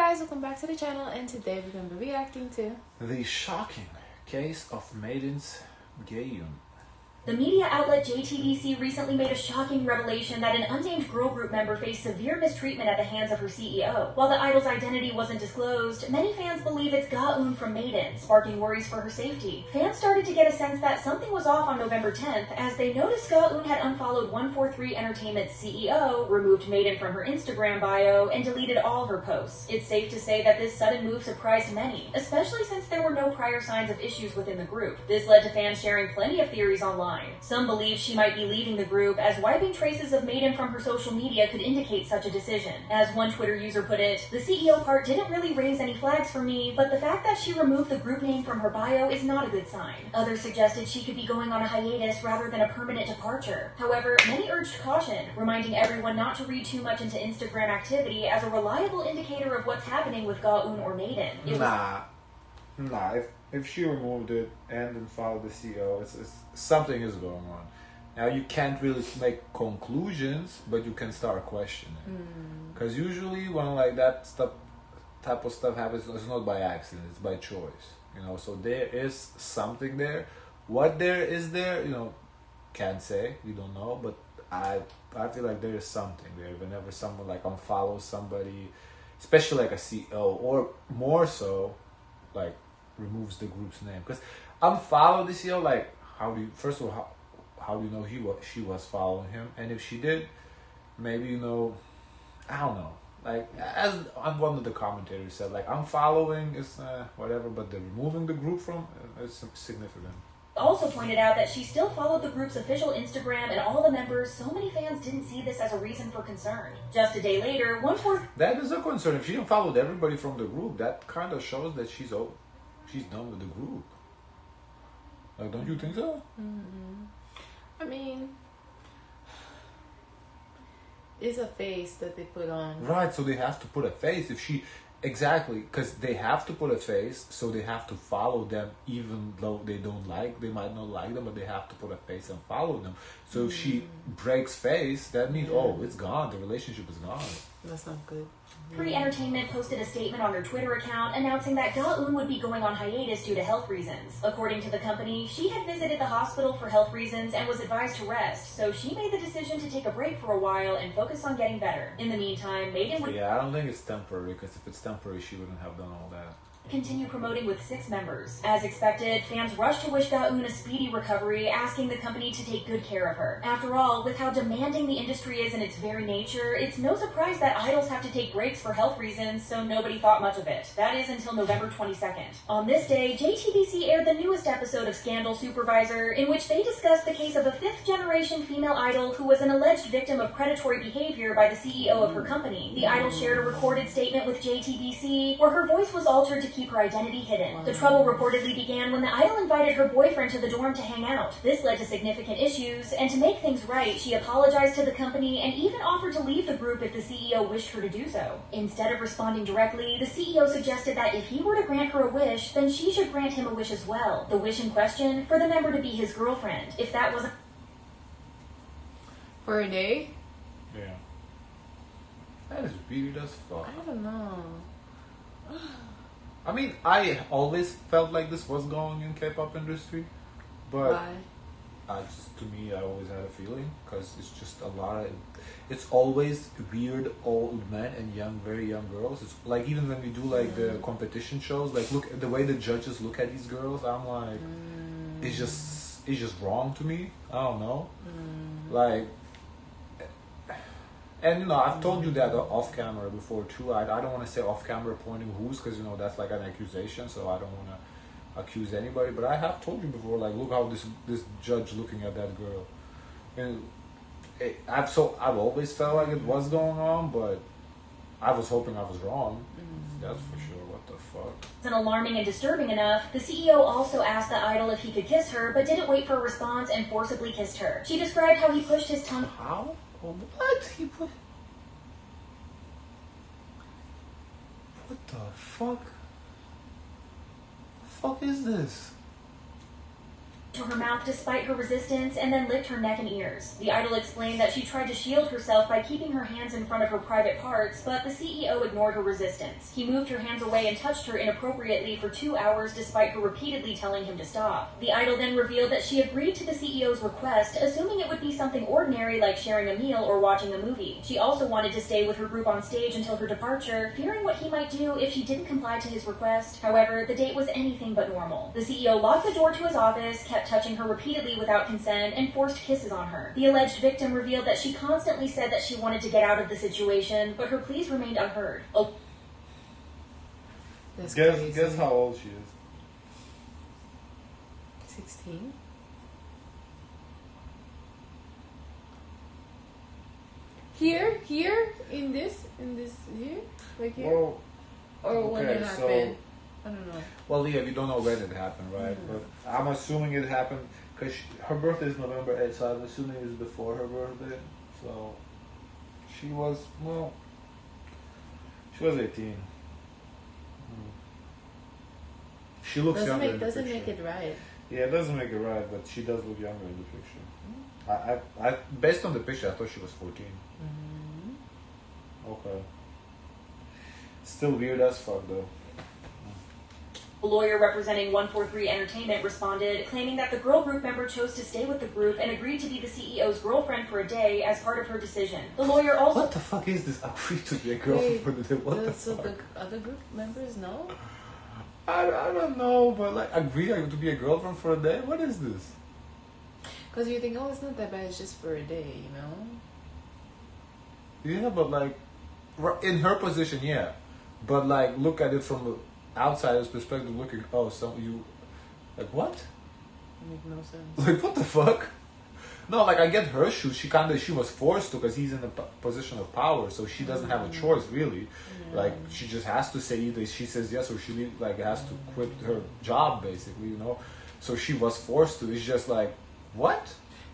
guys, welcome back to the channel, and today we're going to be reacting to the shocking case of MADEIN's Gaeun. The media outlet JTBC recently made a shocking revelation that an unnamed girl group member faced severe mistreatment at the hands of her CEO. While the idol's identity wasn't disclosed, many fans believe it's Gaeun from MADEIN, sparking worries for her safety. Fans started to get a sense that something was off on November 10th as they noticed Gaeun had unfollowed 143 Entertainment's CEO, removed MADEIN from her Instagram bio, and deleted all her posts. It's safe to say that this sudden move surprised many, especially since there were no prior signs of issues within the group. This led to fans sharing plenty of theories online. Some believe she might be leaving the group, as wiping traces of MADEIN from her social media could indicate such a decision. As one Twitter user put it, "The CEO part didn't really raise any flags for me, but the fact that she removed the group name from her bio is not a good sign." Others suggested she could be going on a hiatus rather than a permanent departure. However, many urged caution, reminding everyone not to read too much into Instagram activity as a reliable indicator of what's happening with Gaeun or MADEIN. If she removed it and then followed the CEO, it's something is going on. Now you can't really make conclusions, but you can start questioning. Because usually when like that type of stuff happens, it's not by accident, it's by choice. So there is something there. What there is there, can't say, we don't know, but I feel like there is something there. Whenever someone like unfollows somebody, especially like a CEO, or more so, like removes the group's name. Because unfollow the CEO, like how do you how do you know she was following him? And if she did, maybe I don't know. Like as one of the commentators said, like unfollowing is whatever, but the removing the group from is significant. Also pointed out that she still followed the group's official Instagram and all the members, so many fans didn't see this as a reason for concern. Just a day later, that is a concern. If she unfollowed everybody from the group, that kind of shows that she's done with the group. Like, don't you think so? I mean, it's a face that they put on. Right, so they have to put a face. Exactly, because they have to put a face, so they have to follow them even though they might not like them, but they have to put a face and follow them. So if she breaks face, that means, it's gone, the relationship is gone. That's not good. Free Entertainment posted a statement on their Twitter account announcing that Gaeun would be going on hiatus due to health reasons. According to the company, she had visited the hospital for health reasons and was advised to rest, so she made the decision to take a break for a while and focus on getting better. In the meantime, MADEIN would... Yeah, I don't think it's temporary, because if it's temporary, she wouldn't have done all that. Continue promoting with 6 members. As expected, fans rushed to wish Gaeun a speedy recovery, asking the company to take good care of her. After all, with how demanding the industry is in its very nature, it's no surprise that idols have to take breaks for health reasons, so nobody thought much of it. That is until November 22nd. On this day, JTBC aired the newest episode of Scandal Supervisor, in which they discussed the case of a 5th-generation female idol who was an alleged victim of predatory behavior by the CEO of her company. The idol shared a recorded statement with JTBC, where her voice was altered to keep her identity hidden. The trouble reportedly began when the idol invited her boyfriend to the dorm to hang out. This led to significant issues, and to make things right, she apologized to the company and even offered to leave the group if the CEO wished her to do so. Instead of responding directly, the CEO suggested that if he were to grant her a wish, then she should grant him a wish as well. The wish in question, for the member to be his girlfriend. If that wasn't... For a day? Yeah. That is weird as fuck. I don't know. I mean, I always felt like this was going in K-pop industry, but Why? To me, I always had a feeling, because it's just it's always weird old men and very young girls. It's like, even when we do like the competition shows, like look at the way the judges look at these girls, I'm like, it's just wrong to me. I don't know, like. And I've told you that off camera before too. I don't want to say off camera pointing who's, because that's like an accusation, so I don't want to accuse anybody. But I have told you before, like, look how this judge looking at that girl. And I've always felt like it was going on, but I was hoping I was wrong. That's for sure. What the fuck? It's alarming and disturbing enough. The CEO also asked the idol if he could kiss her, but didn't wait for a response and forcibly kissed her. She described how he pushed his tongue... How? What? What the fuck? The fuck is this? to her mouth despite her resistance and then licked her neck and ears. The idol explained that she tried to shield herself by keeping her hands in front of her private parts, but the CEO ignored her resistance. He moved her hands away and touched her inappropriately for 2 hours despite her repeatedly telling him to stop. The idol then revealed that she agreed to the CEO's request, assuming it would be something ordinary like sharing a meal or watching a movie. She also wanted to stay with her group on stage until her departure, fearing what he might do if she didn't comply to his request. However, the date was anything but normal. The CEO locked the door to his office, kept touching her repeatedly without consent, and forced kisses on her. The alleged victim revealed that she constantly said that she wanted to get out of the situation, but her pleas remained unheard. Guess how old she is. 16. Here, in this here, like here, Well, or when it okay, happened. I don't know. well, yeah, we don't know when it happened, right? But I'm assuming it happened because her birthday is November 8th, so I'm assuming it was before her birthday. So she was 18. She looks younger in the Doesn't picture. make it right. Yeah, it doesn't make it right, but she does look younger in the picture. I based on the picture, I thought she was 14. Okay. Still weird as fuck though. A lawyer representing 143 Entertainment responded, claiming that the girl group member chose to stay with the group and agreed to be the CEO's girlfriend for a day as part of her decision. The lawyer also... What the fuck is this? Agreed to be a girlfriend for the day? What the So fuck? the other group members know? I don't know, but like agree to be a girlfriend for a day? What is this? Because you think, oh, it's not that bad, it's just for a day, you know? Yeah, but like in her position, yeah. But like look at it from the outsider's perspective, looking, oh, so you like what? Make no sense. Like what the fuck? No, like I get her shoes. She was forced to because he's in a position of power, so she doesn't have a choice really. Like she just has to say either she says yes or she has to quit her job basically, you know. So she was forced to. It's just like what?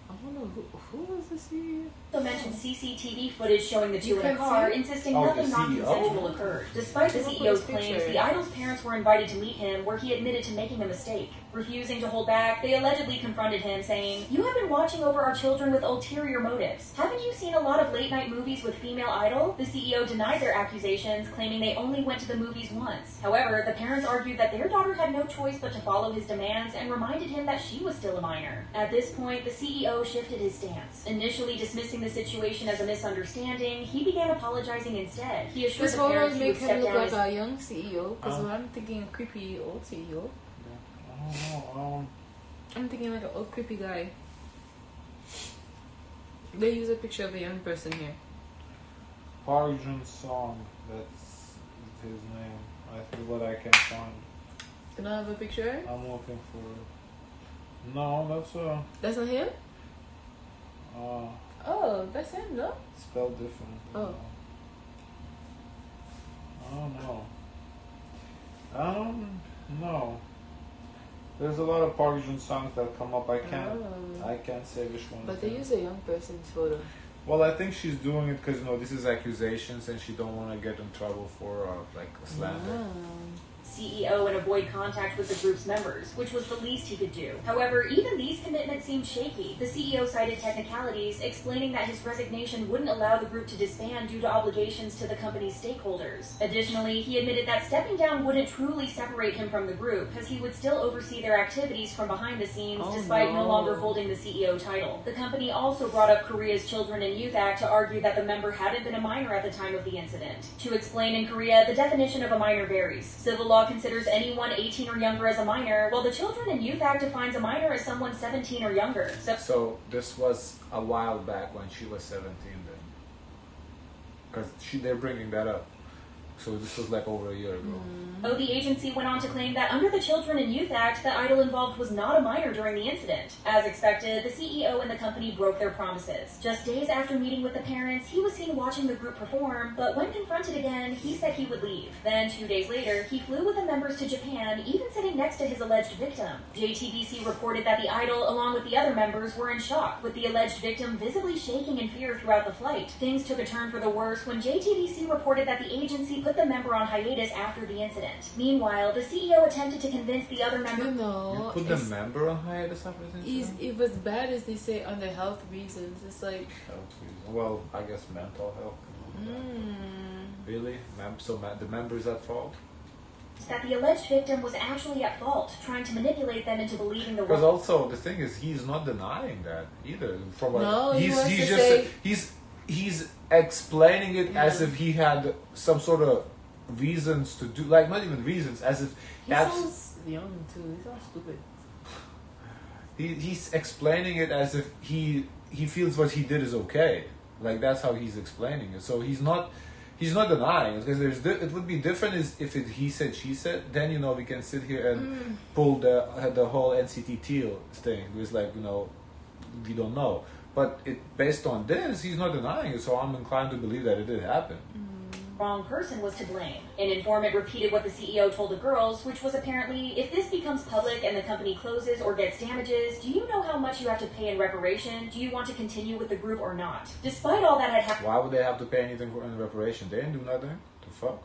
I don't know who was the CEO. also mentioned CCTV footage showing the two You in a can't car, see? insisting Oh, nothing the CEO? non-consensual occurred. Despite the Look at CEO's his claims, picture. the idol's parents were invited to meet him, where he admitted to making a mistake. Refusing to hold back, they allegedly confronted him, saying, "You have been watching over our children with ulterior motives. Haven't you seen a lot of late-night movies with female idol?" The CEO denied their accusations, claiming they only went to the movies once. However, the parents argued that their daughter had no choice but to follow his demands and reminded him that she was still a minor. At this point, the CEO shifted his stance. Initially dismissing the situation as a misunderstanding, he began apologizing instead. He assured This the photo parents he make would him step look down like as a young CEO, because I'm thinking creepy old CEO. I don't know. I'm thinking like an old creepy guy. They use a picture of a young person here. Park Jun Song. That's his name. I feel what I can find. You don't have a picture? I'm looking for it. No, That's not him? uh Oh, that's him, no? spelled different. Oh. I don't know. No. There's a lot of Park Jun songs that come up. I can't say which one. But they use a young person's photo. Well, I think she's doing it because this is accusations and she don't want to get in trouble for like slander. CEO and avoid contact with the group's members, which was the least he could do. However, even these commitments seemed shaky. The CEO cited technicalities, explaining that his resignation wouldn't allow the group to disband due to obligations to the company's stakeholders. Additionally, he admitted that stepping down wouldn't truly separate him from the group, as he would still oversee their activities from behind the scenes despite no longer holding the CEO title. The company also brought up Korea's Children and Youth Act to argue that the member hadn't been a minor at the time of the incident. To explain, in Korea, the definition of a minor varies. Civil law considers anyone 18 or younger as a minor, while the Children and Youth Act defines a minor as someone 17 or younger. So this was a while back when she was 17 then. Because they're bringing that up. So this was like over a year ago. The agency went on to claim that under the Children and Youth Act, the idol involved was not a minor during the incident. As expected, the CEO and the company broke their promises. Just days after meeting with the parents, he was seen watching the group perform, but when confronted again, he said he would leave. Then, 2 days later, he flew with the members to Japan, even sitting next to his alleged victim. JTBC reported that the idol, along with the other members, were in shock, with the alleged victim visibly shaking in fear throughout the flight. Things took a turn for the worse when JTBC reported that the agency put put the member on hiatus after the incident. Meanwhile, the CEO attempted to convince the other member. You know, You put the member on hiatus after this incident? it was bad as they say under health reasons. It's like Health reason. Well, I guess mental health. Really? The member is at fault? That the alleged victim was actually at fault, trying to manipulate them into believing the Because also the thing is, he's not denying that either. From what No, he's he wants to just say- he's explaining it as if he had some sort of reasons to do, like not even reasons, as if he sounds young too. He sounds stupid. he's explaining it as if he feels what he did is okay. Like that's how he's explaining it. So he's not denying it, because it would be different if it he said she said. Then we can sit here and pull the whole NCT Teal thing. It's like we don't know. But based on this, he's not denying it. So I'm inclined to believe that it did happen. wrong person was to blame. An informant repeated what the CEO told the girls, which was apparently, if this becomes public and the company closes or gets damages, do you know how much you have to pay in reparation? Do you want to continue with the group or not? Despite all that had happened, Why would they have to pay anything in reparation? They didn't do nothing. The fuck?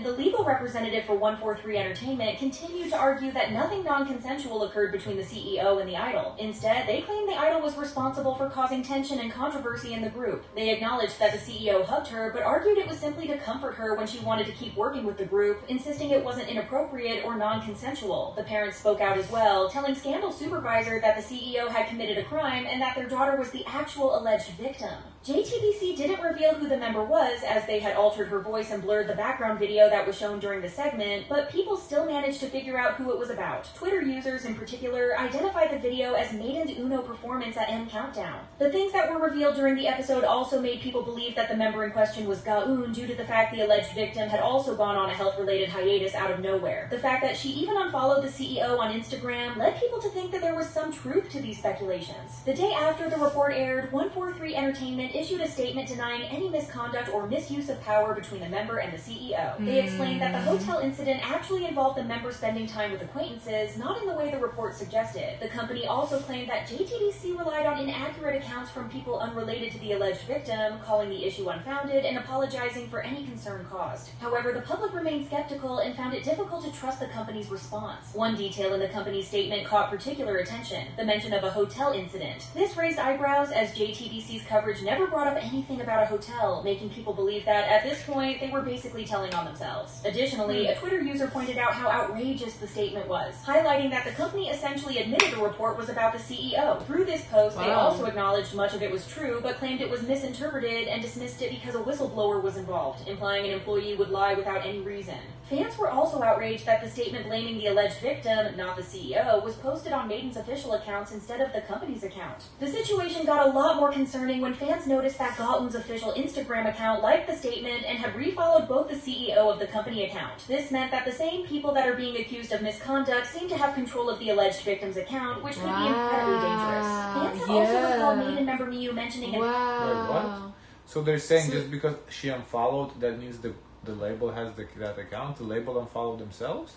the legal representative for 143 Entertainment continued to argue that nothing non-consensual occurred between the CEO and the idol. Instead, they claimed the idol was responsible for causing tension and controversy in the group. They acknowledged that the CEO hugged her, but argued it was simply to comfort her when she wanted to keep working with the group, insisting it wasn't inappropriate or non-consensual. The parents spoke out as well, telling Scandal Supervisor that the CEO had committed a crime and that their daughter was the actual alleged victim. JTBC didn't reveal who the member was, as they had altered her voice and blurred the background video that was shown during the segment, but people still managed to figure out who it was about. Twitter users in particular identified the video as Maiden's Uno performance at M Countdown. The things that were revealed during the episode also made people believe that the member in question was Gaeun, due to the fact the alleged victim had also gone on a health-related hiatus out of nowhere. The fact that she even unfollowed the CEO on Instagram led people to think that there was some truth to these speculations. The day after the report aired, 143 Entertainment issued a statement denying any misconduct or misuse of power between the member and the CEO. They explained that the hotel incident actually involved the member spending time with acquaintances, not in the way the report suggested. The company also claimed that JTBC relied on inaccurate accounts from people unrelated to the alleged victim, calling the issue unfounded and apologizing for any concern caused. However, the public remained skeptical and found it difficult to trust the company's response. One detail in the company's statement caught particular attention: the mention of a hotel incident. This raised eyebrows, as JTBC's coverage never brought up anything about a hotel, making people believe that at this point they were basically telling on themselves. Additionally, a Twitter user pointed out how outrageous the statement was, highlighting that the company essentially admitted the report was about the CEO. Through this post, they also acknowledged much of it was true, but claimed it was misinterpreted and dismissed it because a whistleblower was involved, implying an employee would lie without any reason. Fans were also outraged that the statement blaming the alleged victim, not the CEO, was posted on Maiden's official accounts instead of the company's account. The situation got a lot more concerning when fans noticed that Gaeun's official Instagram account liked the statement and had refollowed both the CEO of the company account. This meant that the same people that are being accused of misconduct seem to have control of the alleged victim's account, which could be incredibly dangerous. Fans have also recalled Maiden member Miyu mentioning Wait, what? So they're saying just because she unfollowed, that means the label has that account? The label unfollowed themselves?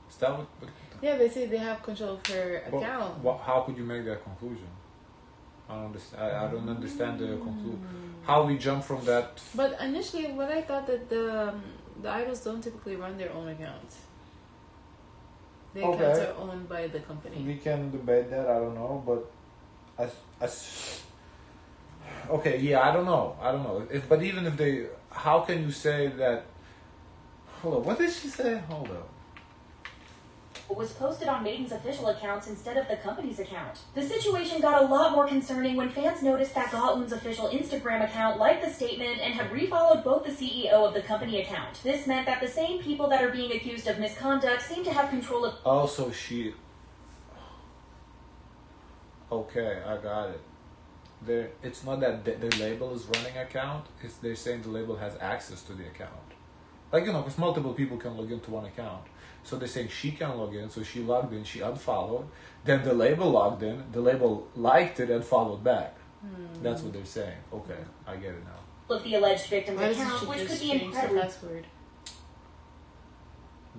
Is that what? Yeah, they say they have control of her account. How could you make that conclusion? I don't understand the conclusion. How we jump from that? But initially, what I thought that the idols don't typically run their own accounts. The accounts are owned by the company. We can debate that. I don't know, but okay, yeah, I don't know. But even if they, how can you say that? Hold on, what did she say? Hold on. Was posted on Maiden's official accounts instead of the company's account. The situation got a lot more concerning when fans noticed that Gaeun's official Instagram account liked the statement and had refollowed both the CEO of the company account. This meant that the same people that are being accused of misconduct seem to have control of... Also, okay, I got it. It's not that the label is running account, they're saying the label has access to the account. Like, because multiple people can log into one account. So they're saying she can log in, so she logged in, she unfollowed, then the label logged in, the label liked it and followed back. That's what they're saying. Okay, I get it now. Of the alleged victim's account, which could be incredibly... password?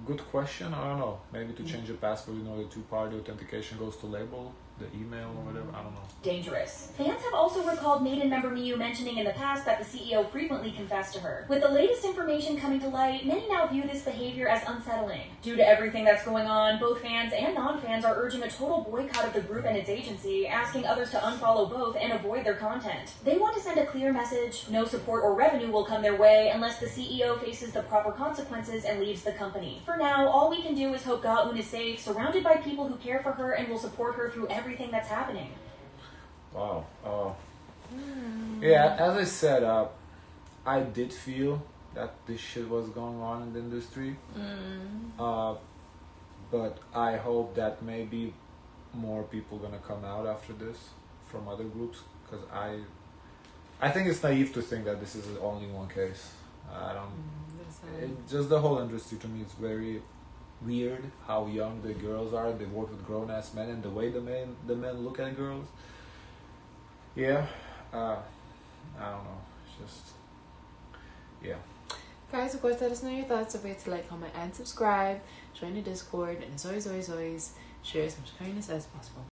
Good question, I don't know. Maybe to change your password, the two-party authentication goes to label. the email or whatever. I don't know. Dangerous. Fans have also recalled MADEIN member Miyu mentioning in the past that the CEO frequently confessed to her. With the latest information coming to light, many now view this behavior as unsettling. Due to everything that's going on, both fans and non-fans are urging a total boycott of the group and its agency, asking others to unfollow both and avoid their content. They want to send a clear message: no support or revenue will come their way unless the CEO faces the proper consequences and leaves the company. For now, all we can do is hope Gaeun is safe, surrounded by people who care for her and will support her through everything that's happening. Wow. Yeah, as I said, I did feel that this shit was going on in the industry. But I hope that maybe more people gonna come out after this from other groups, because I think it's naive to think that this is only one case. I don't. Just the whole industry to me is very weird. How young the girls are. They work with grown ass men, and the way the men look at girls. Yeah, I don't know. It's just, yeah. Guys, of course, let us know your thoughts. Don't forget to like, comment, and subscribe. Join the Discord, and as always, share as much kindness as possible.